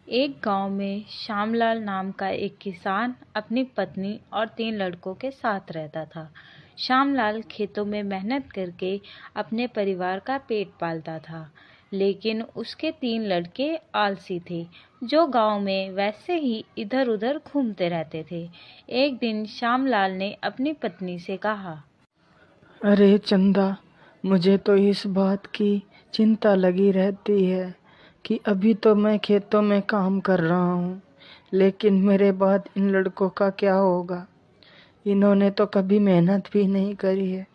एक गांव में श्यामलाल नाम का एक किसान अपनी पत्नी और 3 लड़कों के साथ रहता था। श्यामलाल खेतों में मेहनत करके अपने परिवार का पेट पालता था, लेकिन उसके 3 लड़के आलसी थे, जो गांव में वैसे ही इधर-उधर घूमते रहते थे। एक दिन श्यामलाल ने अपनी पत्नी से कहा, अरे चंदा, मुझे तो इस बात की चिंता लगी रहती है कि अभी तो मैं खेतों में काम कर रहा हूँ, लेकिन मेरे बाद इन लड़कों का क्या होगा। इन्होंने तो कभी मेहनत भी नहीं करी है,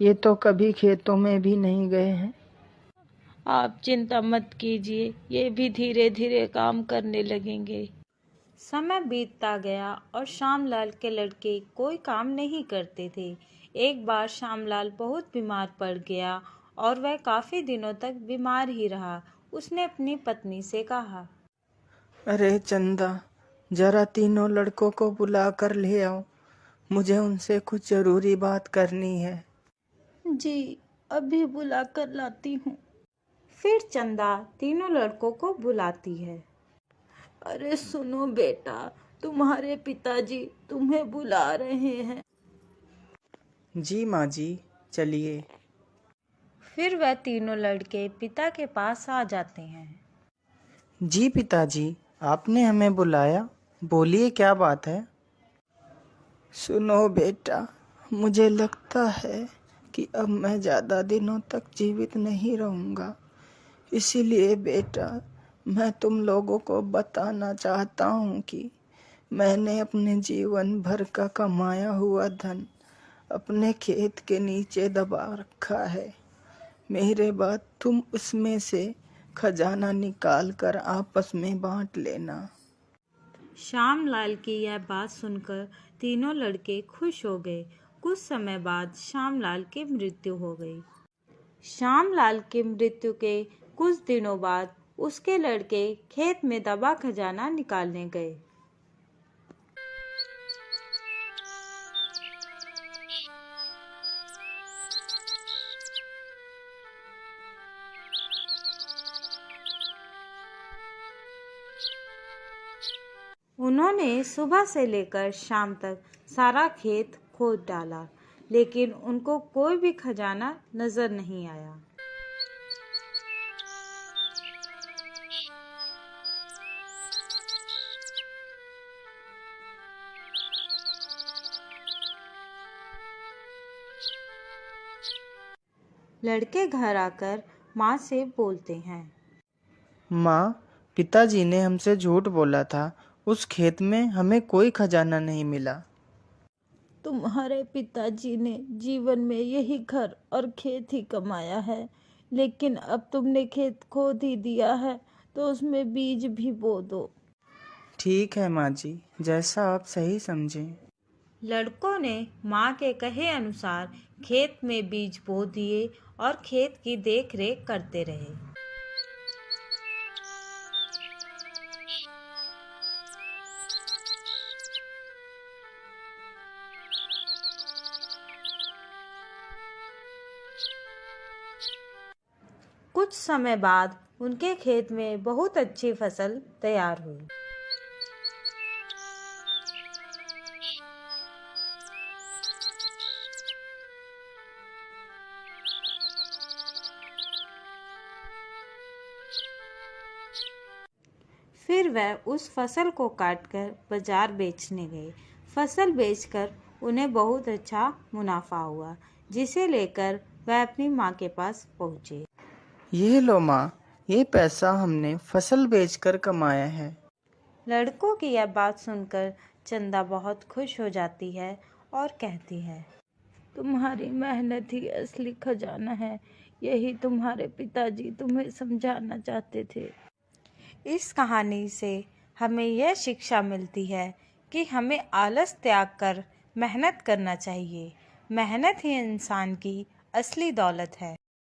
ये तो कभी खेतों में भी नहीं गए हैं। आप चिंता मत कीजिए, ये भी धीरे धीरे काम करने लगेंगे। समय बीतता गया और श्यामलाल के लड़के कोई काम नहीं करते थे। एक बार श्यामलाल बहुत बीमार पड़ गया और वह काफी दिनों तक बीमार ही रहा। उसने अपनी पत्नी से कहा, अरे चंदा, जरा तीनों लड़कों को बुला कर ले आओ, मुझे उनसे कुछ जरूरी बात करनी है। जी, अभी बुला कर लाती हूँ। फिर चंदा तीनों लड़कों को बुलाती है। अरे सुनो बेटा, तुम्हारे पिताजी तुम्हें बुला रहे हैं। जी माँ जी, चलिए। फिर वह तीनों लड़के पिता के पास आ जाते हैं। जी पिताजी, आपने हमें बुलाया, बोलिए क्या बात है। सुनो बेटा, मुझे लगता है कि अब मैं ज़्यादा दिनों तक जीवित नहीं रहूँगा। इसीलिए बेटा, मैं तुम लोगों को बताना चाहता हूँ कि मैंने अपने जीवन भर का कमाया हुआ धन अपने खेत के नीचे दबा रखा है। मेरे बाद तुम उसमें से खजाना निकाल कर आपस में बांट लेना। श्यामलाल की यह बात सुनकर तीनों लड़के खुश हो गए। कुछ समय बाद श्यामलाल की मृत्यु हो गई। श्यामलाल की मृत्यु के कुछ दिनों बाद उसके लड़के खेत में दबा खजाना निकालने गए। उन्होंने सुबह से लेकर शाम तक सारा खेत खोद डाला, लेकिन उनको कोई भी खजाना नजर नहीं आया। लड़के घर आकर माँ से बोलते हैं, माँ, पिताजी ने हमसे झूठ बोला था, उस खेत में हमें कोई खजाना नहीं मिला। तुम्हारे पिताजी ने जीवन में यही घर और खेत ही कमाया है, लेकिन अब तुमने खेत खोद ही दिया है, तो उसमें बीज भी बो दो। ठीक है माँ जी, जैसा आप सही समझें। लड़कों ने माँ के कहे अनुसार खेत में बीज बो दिए और खेत की देखरेख करते रहे। कुछ समय बाद उनके खेत में बहुत अच्छी फसल तैयार हुई। फिर वह उस फसल को काटकर बाजार बेचने गए। फसल बेचकर उन्हें बहुत अच्छा मुनाफा हुआ, जिसे लेकर वह अपनी माँ के पास पहुँचे। ये लो माँ, ये पैसा हमने फसल बेचकर कमाया है। लड़कों की यह बात सुनकर चंदा बहुत खुश हो जाती है और कहती है, तुम्हारी मेहनत ही असली खजाना है, यही तुम्हारे पिताजी तुम्हें समझाना चाहते थे। इस कहानी से हमें यह शिक्षा मिलती है कि हमें आलस त्याग कर मेहनत करना चाहिए। मेहनत ही इंसान की असली दौलत है।